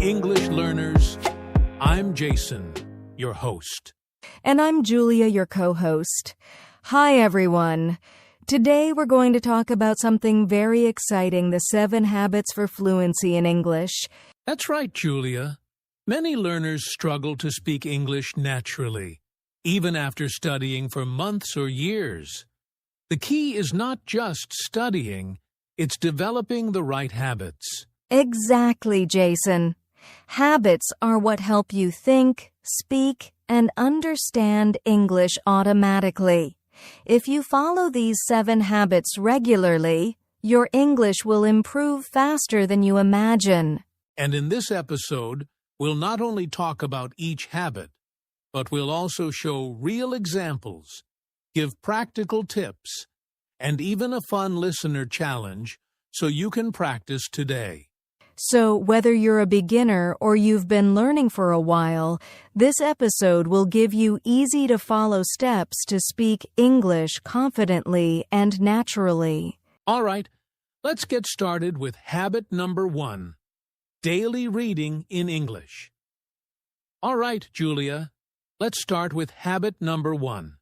English learners. I'm Jason, your host. And I'm Julia, your co-host. Hi, everyone. Today we're going to talk about something very exciting, the 7 habits for fluency in English. That's right, Julia. Many learners struggle to speak English naturally, even after studying for months or years. The key is not just studying, it's developing the right habits. Exactly, Jason. Habits are what help you think, speak, and understand English automatically. If you follow these 7 habits regularly, your English will improve faster than you imagine. And in this episode, we'll not only talk about each habit, but we'll also show real examples, give practical tips, and even a fun listener challenge so you can practice today. So whether you're a beginner or you've been learning for a while, this episode will give you easy-to-follow steps to speak English confidently and naturally. All right, let's get started with habit number 1, daily reading in English. All right, Julia, let's start with habit number 1,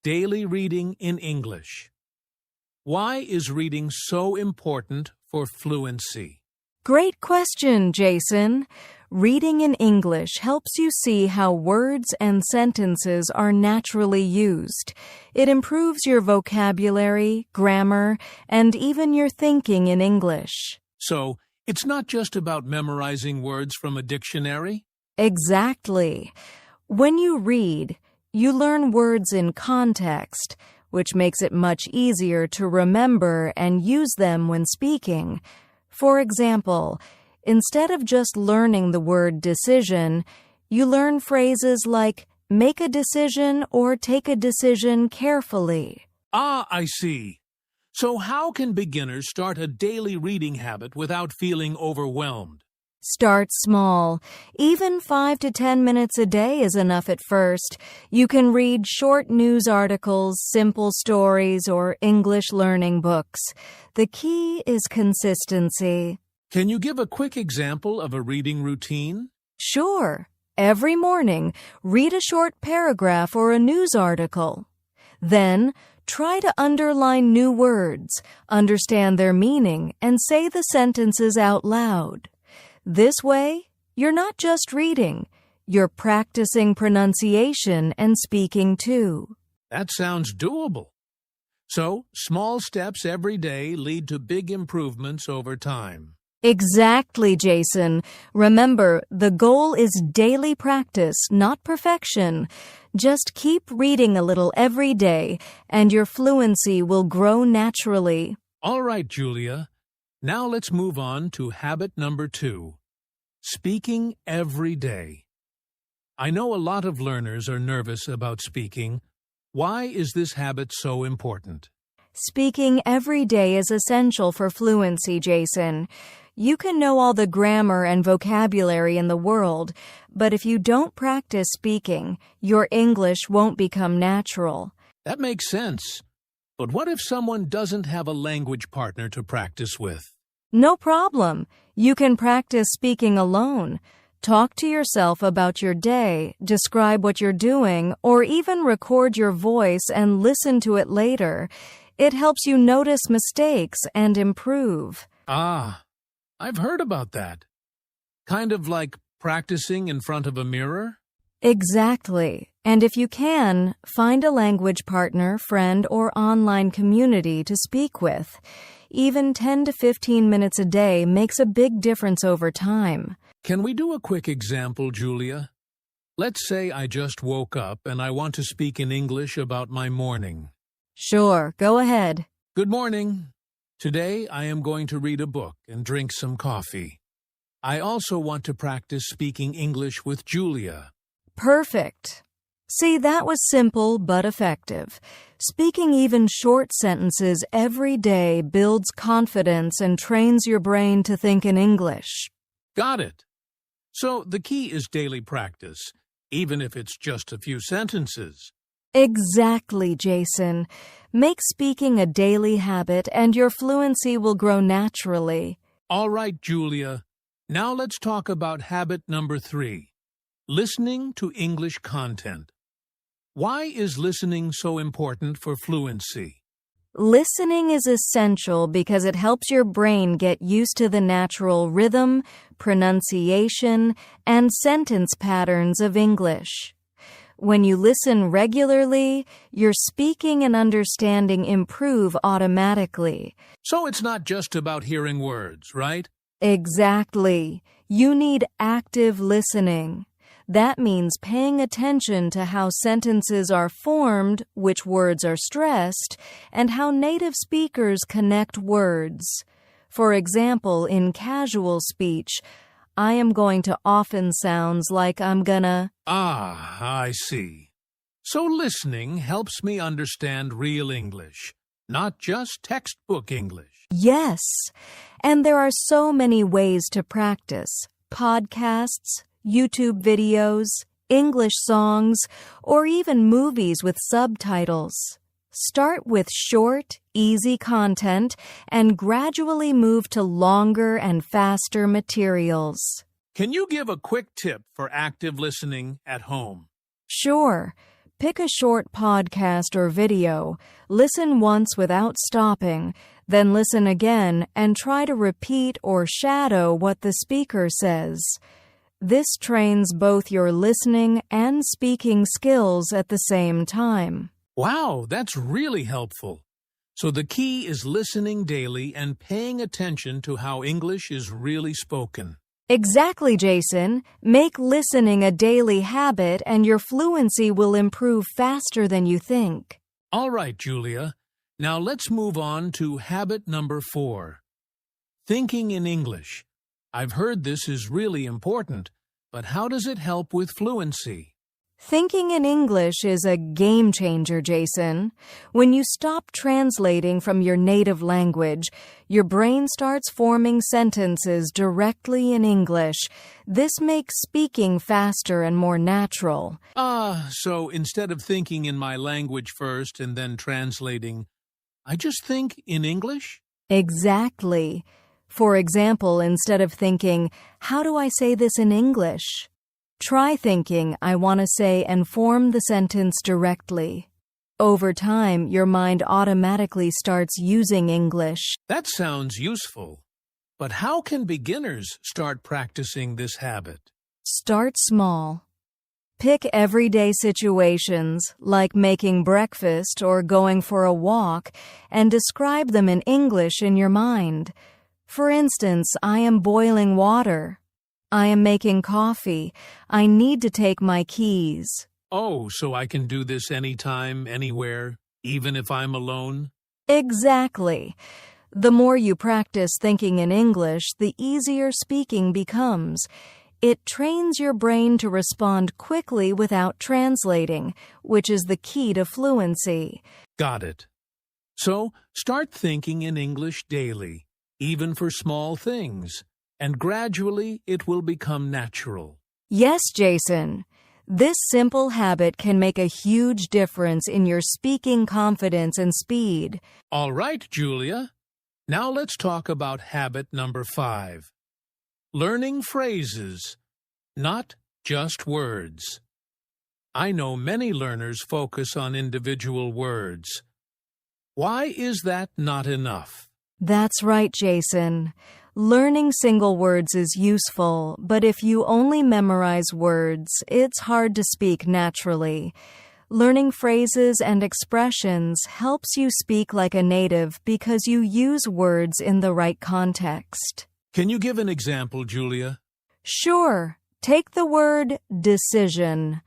daily reading in English. Why is reading so important for fluency? Great question, Jason. Reading in English helps you see how words and sentences are naturally used. It improves your vocabulary, grammar, and even your thinking in English. So, it's not just about memorizing words from a dictionary? Exactly. When you read, you learn words in context, which makes it much easier to remember and use them when speaking. For example, instead of just learning the word decision, you learn phrases like make a decision or take a decision carefully. Ah, I see. So how can beginners start a daily reading habit without feeling overwhelmed? Start small. Even 5 to 10 minutes a day is enough at first. You can read short news articles, simple stories, or English learning books. The key is consistency. Can you give a quick example of a reading routine? Sure. Every morning, read a short paragraph or a news article. Then, try to underline new words, understand their meaning, and say the sentences out loud. This way, you're not just reading, you're practicing pronunciation and speaking too. That sounds doable. So, small steps every day lead to big improvements over time. Exactly, Jason. Remember, the goal is daily practice, not perfection. Just keep reading a little every day, and your fluency will grow naturally. All right, Julia. Now let's move on to habit number 2, speaking every day. I know a lot of learners are nervous about speaking. Why is this habit so important? Speaking every day is essential for fluency, Jason. You can know all the grammar and vocabulary in the world, but if you don't practice speaking, your English won't become natural. That makes sense. But what if someone doesn't have a language partner to practice with? No problem. You can practice speaking alone. Talk to yourself about your day, describe what you're doing, or even record your voice and listen to it later. It helps you notice mistakes and improve. Ah, I've heard about that. Kind of like practicing in front of a mirror? Exactly. And if you can, find a language partner, friend, or online community to speak with. Even 10 to 15 minutes a day makes a big difference over time. Can we do a quick example, Julia? Let's say I just woke up and I want to speak in English about my morning. Sure, go ahead. Good morning. Today I am going to read a book and drink some coffee. I also want to practice speaking English with Julia. Perfect. See, that was simple but effective. Speaking even short sentences every day builds confidence and trains your brain to think in English. Got it. So the key is daily practice, even if it's just a few sentences. Exactly, Jason. Make speaking a daily habit and your fluency will grow naturally. All right, Julia. Now let's talk about habit number 3, listening to English content. Why is listening so important for fluency? Listening is essential because it helps your brain get used to the natural rhythm, pronunciation, and sentence patterns of English. When you listen regularly, your speaking and understanding improve automatically. So it's not just about hearing words, right? Exactly. You need active listening. That means paying attention to how sentences are formed, which words are stressed, and how native speakers connect words. For example, in casual speech, I am going to often sounds like I'm gonna. Ah, I see. So listening helps me understand real English, not just textbook English. Yes, and there are so many ways to practice. Podcasts, YouTube videos, English songs, or even movies with subtitles. Start with short, easy content and gradually move to longer and faster materials. Can you give a quick tip for active listening at home? Sure. Pick a short podcast or video, listen once without stopping, then listen again and try to repeat or shadow what the speaker says. This trains both your listening and speaking skills at the same time. Wow, that's really helpful. So the key is listening daily and paying attention to how English is really spoken. Exactly, Jason. Make listening a daily habit and your fluency will improve faster than you think. All right, Julia. Now let's move on to habit number 4. Thinking in English. I've heard this is really important, but how does it help with fluency? Thinking in English is a game changer, Jason. When you stop translating from your native language, your brain starts forming sentences directly in English. This makes speaking faster and more natural. So instead of thinking in my language first and then translating, I just think in English? Exactly. For example, instead of thinking, how do I say this in English? Try thinking, I want to say, and form the sentence directly. Over time, your mind automatically starts using English. That sounds useful. But how can beginners start practicing this habit? Start small. Pick everyday situations, like making breakfast or going for a walk, and describe them in English in your mind. For instance, I am boiling water. I am making coffee. I need to take my keys. Oh, so I can do this anytime, anywhere, even if I'm alone? Exactly. The more you practice thinking in English, the easier speaking becomes. It trains your brain to respond quickly without translating, which is the key to fluency. Got it. So, start thinking in English daily, even for small things, and gradually it will become natural. Yes, Jason. This simple habit can make a huge difference in your speaking confidence and speed. All right, Julia. Now let's talk about habit number 5. Learning phrases, not just words. I know many learners focus on individual words. Why is that not enough? That's right, Jason. Learning single words is useful, but if you only memorize words, it's hard to speak naturally. Learning phrases and expressions helps you speak like a native because you use words in the right context. Can you give an example, Julia? Sure. Take the word decision.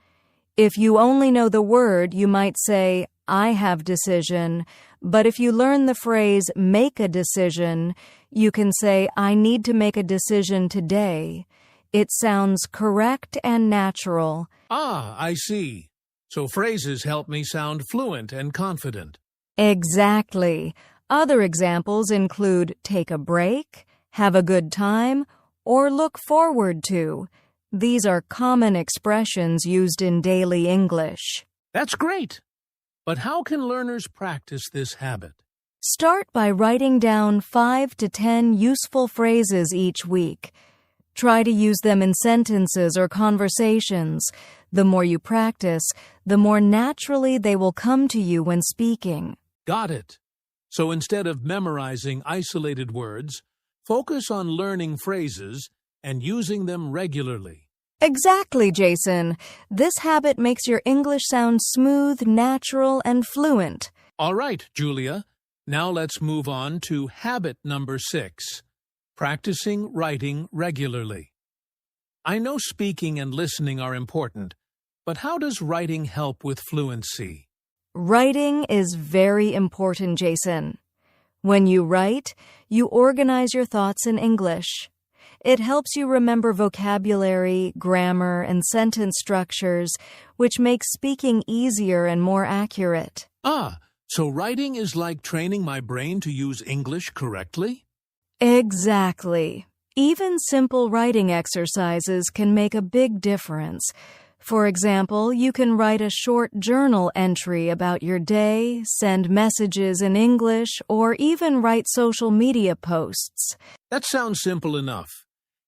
If you only know the word, you might say, I have decision. But if you learn the phrase make a decision, you can say, I need to make a decision today. It sounds correct and natural. I see. So phrases help me sound fluent and confident. Exactly. Other examples include take a break, have a good time, or look forward to. These are common expressions used in daily English. That's great. But how can learners practice this habit? Start by writing down 5 to 10 useful phrases each week. Try to use them in sentences or conversations. The more you practice, the more naturally they will come to you when speaking. Got it. So instead of memorizing isolated words, focus on learning phrases and using them regularly. Exactly, Jason. This habit makes your English sound smooth, natural, and fluent. All right, Julia. Now let's move on to habit number 6, practicing writing regularly. I know speaking and listening are important, but how does writing help with fluency? Writing is very important, Jason. When you write, you organize your thoughts in English. It helps you remember vocabulary, grammar, and sentence structures, which makes speaking easier and more accurate. So writing is like training my brain to use English correctly? Exactly. Even simple writing exercises can make a big difference. For example, you can write a short journal entry about your day, send messages in English, or even write social media posts. That sounds simple enough.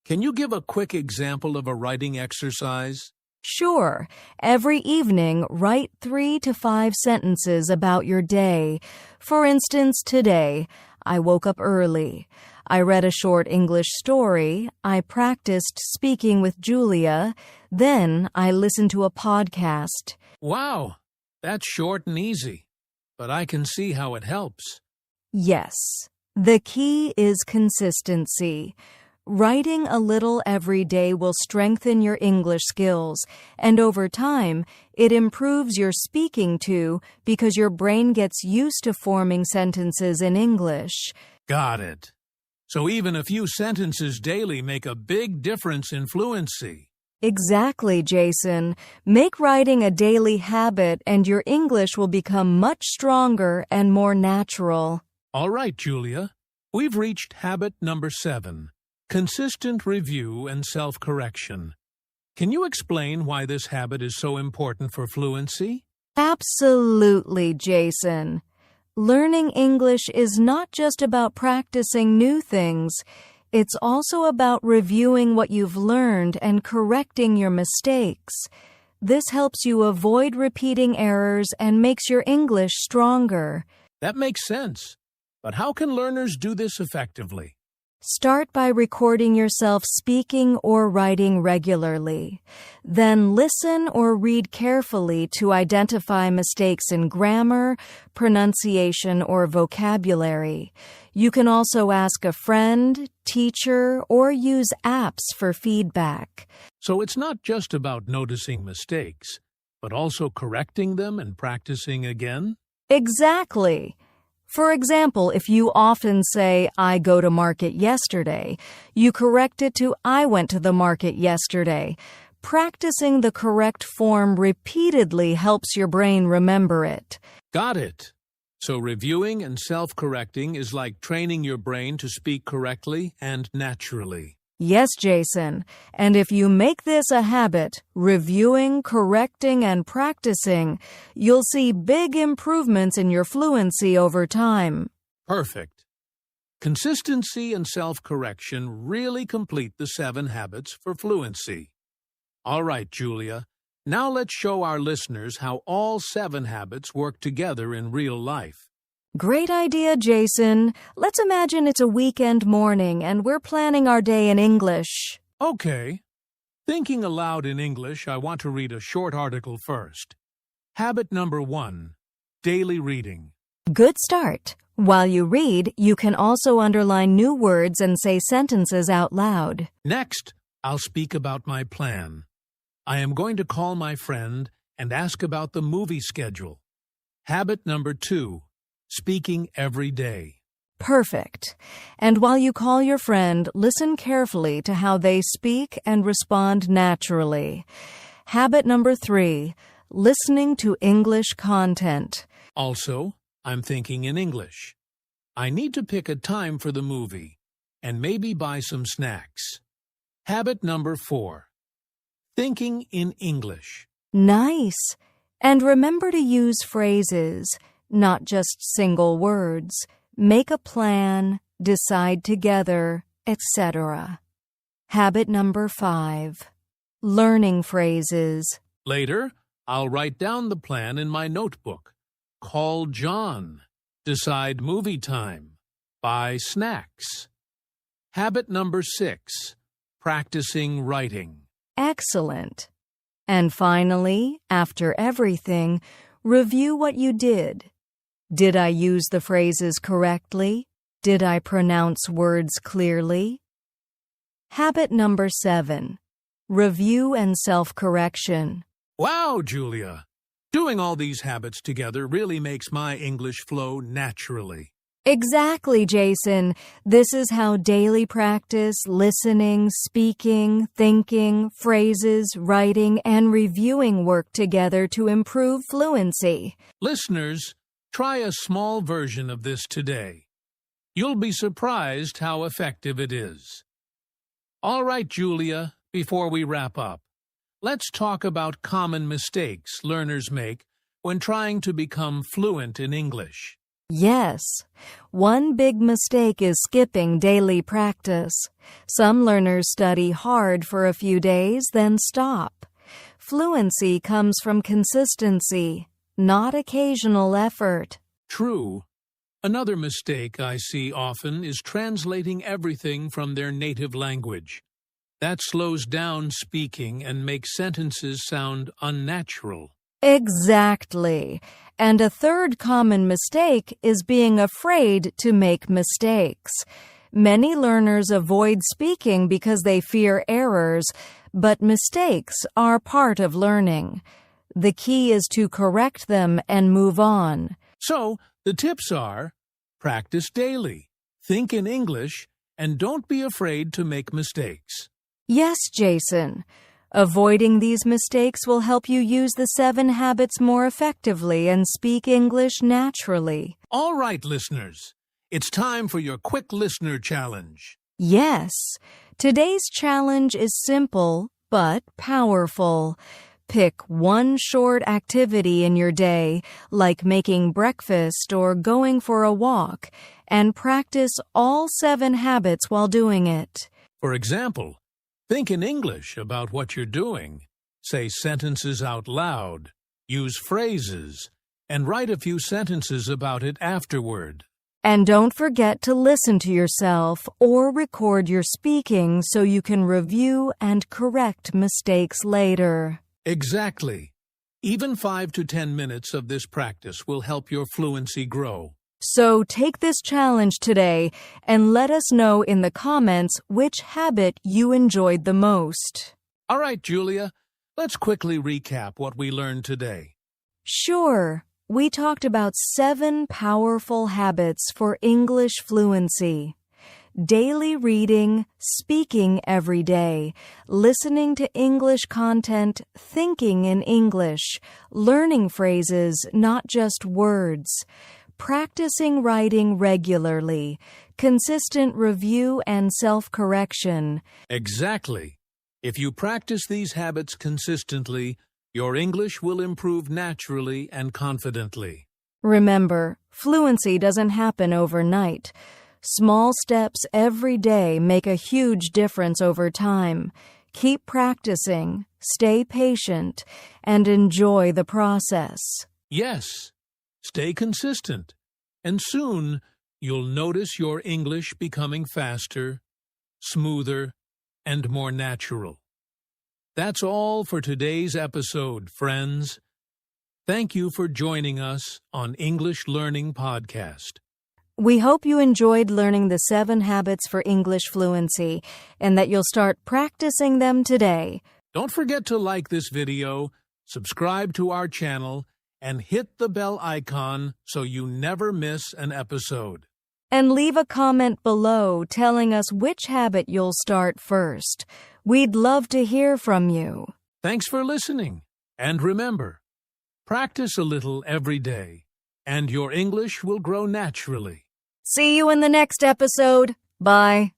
Can you give a quick example of a writing exercise? Sure. Every evening, write 3 to 5 sentences about your day. For instance, today, I woke up early. I read a short English story. I practiced speaking with Julia. Then I listened to a podcast. Wow, that's short and easy, but I can see how it helps. Yes. The key is consistency. Writing a little every day will strengthen your English skills, and over time, it improves your speaking too because your brain gets used to forming sentences in English. Got it. So even a few sentences daily make a big difference in fluency. Exactly, Jason. Make writing a daily habit and your English will become much stronger and more natural. All right, Julia. We've reached habit number 7. Consistent review and self-correction. Can you explain why this habit is so important for fluency? Absolutely, Jason. Learning English is not just about practicing new things. It's also about reviewing what you've learned and correcting your mistakes. This helps you avoid repeating errors and makes your English stronger. That makes sense. But how can learners do this effectively? Start by recording yourself speaking or writing regularly. Then listen or read carefully to identify mistakes in grammar, pronunciation, or vocabulary. You can also ask a friend, teacher, or use apps for feedback. So it's not just about noticing mistakes, but also correcting them and practicing again? Exactly. For example, if you often say, I go to market yesterday, you correct it to I went to the market yesterday. Practicing the correct form repeatedly helps your brain remember it. Got it. So reviewing and self-correcting is like training your brain to speak correctly and naturally. Yes, Jason. And if you make this a habit, reviewing, correcting, and practicing, you'll see big improvements in your fluency over time. Perfect. Consistency and self-correction really complete the 7 habits for fluency. All right, Julia. Now let's show our listeners how all 7 habits work together in real life. Great idea, Jason. Let's imagine it's a weekend morning and we're planning our day in English. Okay. Thinking aloud in English, I want to read a short article first. Habit number 1, daily reading. Good start. While you read, you can also underline new words and say sentences out loud. Next, I'll speak about my plan. I am going to call my friend and ask about the movie schedule. Habit number 2, speaking every day. Perfect. And while you call your friend, listen carefully to how they speak and respond naturally. Habit number 3, listening to English content. Also, I'm thinking in English. I need to pick a time for the movie and maybe buy some snacks. Habit number 4, thinking in English. Nice. And remember to use phrases, not just single words. Make a plan, decide together, etc. Habit number 5. Learning phrases. Later, I'll write down the plan in my notebook. Call John. Decide movie time. Buy snacks. Habit number 6. Practicing writing. Excellent. And finally, after everything, review what you did. Did I use the phrases correctly? Did I pronounce words clearly? Habit number 7. Review and self-correction. Wow, Julia! Doing all these habits together really makes my English flow naturally. Exactly, Jason. This is how daily practice, listening, speaking, thinking, phrases, writing, and reviewing work together to improve fluency. Listeners, try a small version of this today. You'll be surprised how effective it is. All right, Julia, before we wrap up, let's talk about common mistakes learners make when trying to become fluent in English. Yes. One big mistake is skipping daily practice. Some learners study hard for a few days, then stop. Fluency comes from consistency, not occasional effort. True. Another mistake I see often is translating everything from their native language. That slows down speaking and makes sentences sound unnatural. Exactly. And a third common mistake is being afraid to make mistakes. Many learners avoid speaking because they fear errors, but mistakes are part of learning. The key is to correct them and move on. So, the tips are: practice daily, think in English, and don't be afraid to make mistakes. Yes, Jason. Avoiding these mistakes will help you use the 7 habits more effectively and speak English naturally. All right, listeners. It's time for your quick listener challenge. Yes. Today's challenge is simple but powerful. Pick one short activity in your day, like making breakfast or going for a walk, and practice all 7 habits while doing it. For example, think in English about what you're doing. Say sentences out loud, use phrases, and write a few sentences about it afterward. And don't forget to listen to yourself or record your speaking so you can review and correct mistakes later. Exactly. Even 5 to 10 minutes of this practice will help your fluency grow. So take this challenge today and let us know in the comments which habit you enjoyed the most. All right, Julia, let's quickly recap what we learned today. Sure. We talked about 7 powerful habits for English fluency. Daily reading, speaking every day, listening to English content, thinking in English, learning phrases, not just words, practicing writing regularly, consistent review and self-correction. Exactly. If you practice these habits consistently, your English will improve naturally and confidently. Remember, fluency doesn't happen overnight. Small steps every day make a huge difference over time. Keep practicing, stay patient, and enjoy the process. Yes, stay consistent, and soon you'll notice your English becoming faster, smoother, and more natural. That's all for today's episode, friends. Thank you for joining us on English Learning Podcast. We hope you enjoyed learning the 7 habits for English fluency and that you'll start practicing them today. Don't forget to like this video, subscribe to our channel, and hit the bell icon so you never miss an episode. And leave a comment below telling us which habit you'll start first. We'd love to hear from you. Thanks for listening. And remember, practice a little every day, and your English will grow naturally. See you in the next episode. Bye.